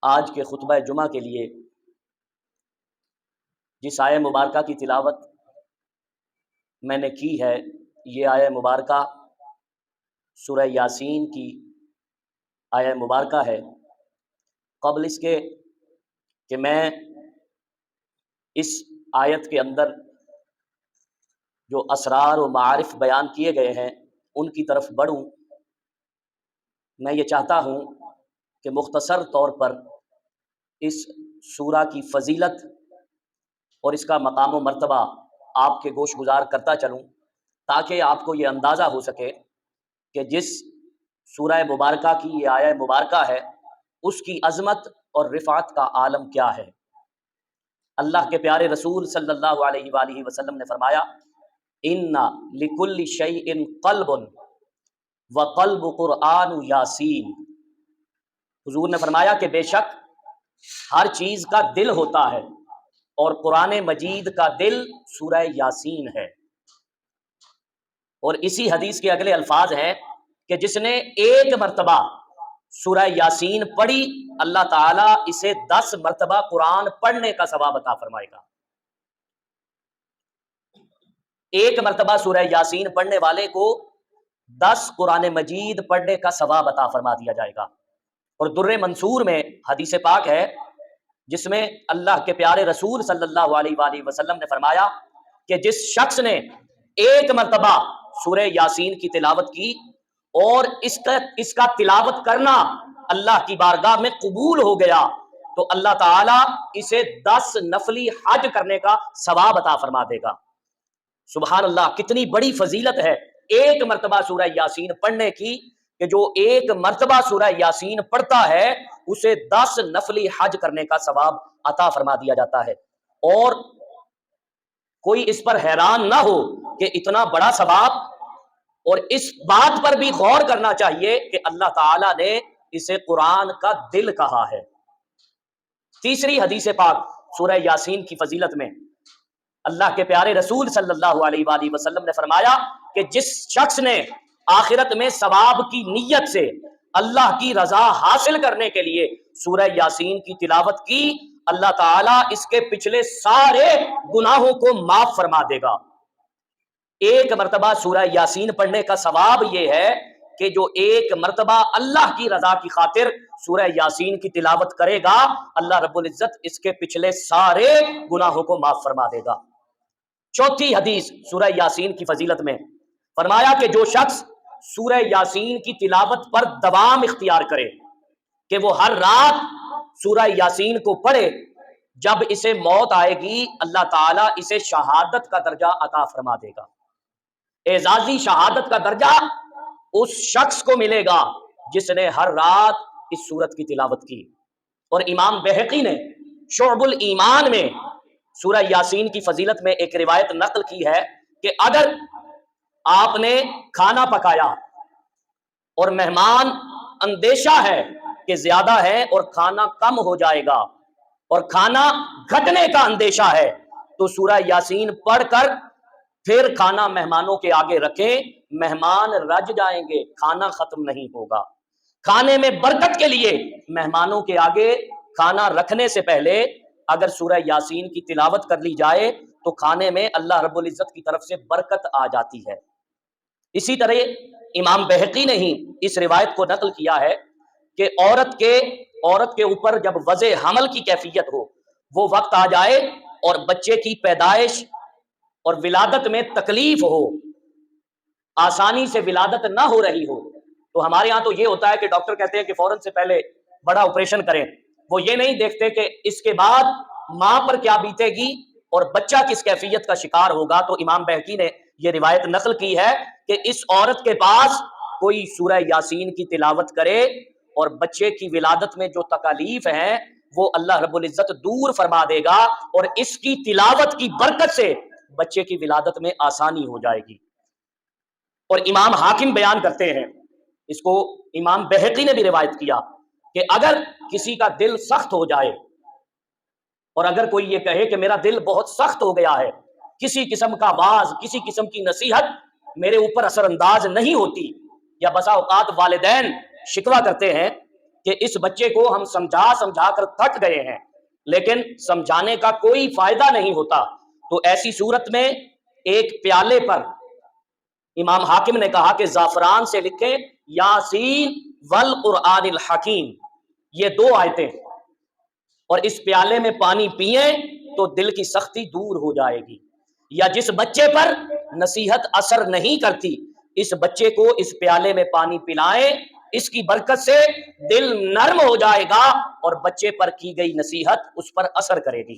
آج کے خطبہ جمعہ کے لیے جس آیہ مبارکہ کی تلاوت میں نے کی ہے، یہ آیہ مبارکہ سورہ یاسین کی آیہ مبارکہ ہے۔ قبل اس کے کہ میں اس آیت کے اندر جو اسرار و معارف بیان کیے گئے ہیں ان کی طرف بڑھوں، میں یہ چاہتا ہوں کہ مختصر طور پر اس سورہ کی فضیلت اور اس کا مقام و مرتبہ آپ کے گوش گزار کرتا چلوں، تاکہ آپ کو یہ اندازہ ہو سکے کہ جس سورہ مبارکہ کی یہ آیہ مبارکہ ہے اس کی عظمت اور رفعت کا عالم کیا ہے۔ اللہ کے پیارے رسول صلی اللہ علیہ وآلہ وسلم نے فرمایا، ان لکل شیء قلب وقلب قرآن یاسین۔ حضور نے فرمایا کہ بے شک ہر چیز کا دل ہوتا ہے اور قرآن مجید کا دل سورہ یاسین ہے۔ اور اسی حدیث کے اگلے الفاظ ہیں کہ جس نے ایک مرتبہ سورہ یاسین پڑھی اللہ تعالیٰ اسے 10 مرتبہ قرآن پڑھنے کا ثواب عطا فرمائے گا۔ ایک مرتبہ سورہ یاسین پڑھنے والے کو 10 قرآن مجید پڑھنے کا ثواب عطا فرما دیا جائے گا۔ اور در منصور میں حدیث پاک ہے جس میں اللہ کے پیارے رسول صلی اللہ علیہ وآلہ وسلم نے فرمایا کہ جس شخص نے ایک مرتبہ سورہ یاسین کی تلاوت کی اور اس کا تلاوت کرنا اللہ کی بارگاہ میں قبول ہو گیا تو اللہ تعالیٰ اسے 10 نفلی حج کرنے کا ثواب عطا فرما دے گا۔ سبحان اللہ، کتنی بڑی فضیلت ہے ایک مرتبہ سورہ یاسین پڑھنے کی، کہ جو ایک مرتبہ سورہ یاسین پڑھتا ہے اسے 10 نفلی حج کرنے کا ثواب عطا فرما دیا جاتا ہے۔ اور کوئی اس پر حیران نہ ہو کہ اتنا بڑا ثواب، اور اس بات پر بھی غور کرنا چاہیے کہ اللہ تعالیٰ نے اسے قرآن کا دل کہا ہے۔ تیسری حدیث پاک سورہ یاسین کی فضیلت میں اللہ کے پیارے رسول صلی اللہ علیہ وآلہ وسلم نے فرمایا کہ جس شخص نے آخرت میں ثواب کی نیت سے اللہ کی رضا حاصل کرنے کے لیے سورہ یاسین کی تلاوت کی، اللہ تعالیٰ اس کے پچھلے سارے گناہوں کو معاف فرما دے گا۔ ایک مرتبہ سورہ یاسین پڑھنے کا ثواب یہ ہے کہ جو ایک مرتبہ اللہ کی رضا کی خاطر سورہ یاسین کی تلاوت کرے گا اللہ رب العزت اس کے پچھلے سارے گناہوں کو معاف فرما دے گا۔ چوتھی حدیث سورہ یاسین کی فضیلت میں فرمایا کہ جو شخص سورہ یاسین کی تلاوت پر دوام اختیار کرے کہ وہ ہر رات سورہ یاسین کو پڑھے، جب اسے موت آئے گی اللہ تعالیٰ اسے شہادت کا درجہ عطا فرما دے گا۔ اعزازی شہادت کا درجہ اس شخص کو ملے گا جس نے ہر رات اس سورت کی تلاوت کی۔ اور امام بہقی نے شعب الایمان میں سورہ یاسین کی فضیلت میں ایک روایت نقل کی ہے کہ اگر آپ نے کھانا پکایا اور مہمان اندیشہ ہے کہ زیادہ ہے اور کھانا کم ہو جائے گا اور کھانا گھٹنے کا اندیشہ ہے تو سورہ یاسین پڑھ کر پھر کھانا مہمانوں کے آگے رکھیں، مہمان رج جائیں گے، کھانا ختم نہیں ہوگا۔ کھانے میں برکت کے لیے مہمانوں کے آگے کھانا رکھنے سے پہلے اگر سورہ یاسین کی تلاوت کر لی جائے تو کھانے میں اللہ رب العزت کی طرف سے برکت آ جاتی ہے۔ اسی طرح امام بہقی نے ہی اس روایت کو نقل کیا ہے کہ عورت کے اوپر جب وضع حمل کی کیفیت ہو، وہ وقت آ جائے اور بچے کی پیدائش اور ولادت میں تکلیف ہو، آسانی سے ولادت نہ ہو رہی ہو، تو ہمارے ہاں تو یہ ہوتا ہے کہ ڈاکٹر کہتے ہیں کہ فوراً سے پہلے بڑا آپریشن کریں۔ وہ یہ نہیں دیکھتے کہ اس کے بعد ماں پر کیا بیتے گی اور بچہ کس کیفیت کا شکار ہوگا۔ تو امام بہقی نے یہ روایت نقل کی ہے کہ اس عورت کے پاس کوئی سورہ یاسین کی تلاوت کرے اور بچے کی ولادت میں جو تکالیف ہیں وہ اللہ رب العزت دور فرما دے گا، اور اس کی تلاوت کی برکت سے بچے کی ولادت میں آسانی ہو جائے گی۔ اور امام حاکم بیان کرتے ہیں، اس کو امام بہقی نے بھی روایت کیا کہ اگر کسی کا دل سخت ہو جائے اور اگر کوئی یہ کہے کہ میرا دل بہت سخت ہو گیا ہے، کسی قسم کا واعظ، کسی قسم کی نصیحت میرے اوپر اثر انداز نہیں ہوتی، یا بسا اوقات والدین شکوہ کرتے ہیں کہ اس بچے کو ہم سمجھا سمجھا کر تھک گئے ہیں لیکن سمجھانے کا کوئی فائدہ نہیں ہوتا، تو ایسی صورت میں ایک پیالے پر امام حاکم نے کہا کہ زعفران سے لکھیں یاسین والقرآن الحکیم، یہ 2 آیتیں، اور اس پیالے میں پانی پئیں تو دل کی سختی دور ہو جائے گی۔ یا جس بچے پر نصیحت اثر نہیں کرتی، اس بچے کو اس پیالے میں پانی پلائیں، اس کی برکت سے دل نرم ہو جائے گا اور بچے پر کی گئی نصیحت اس پر اثر کرے گی۔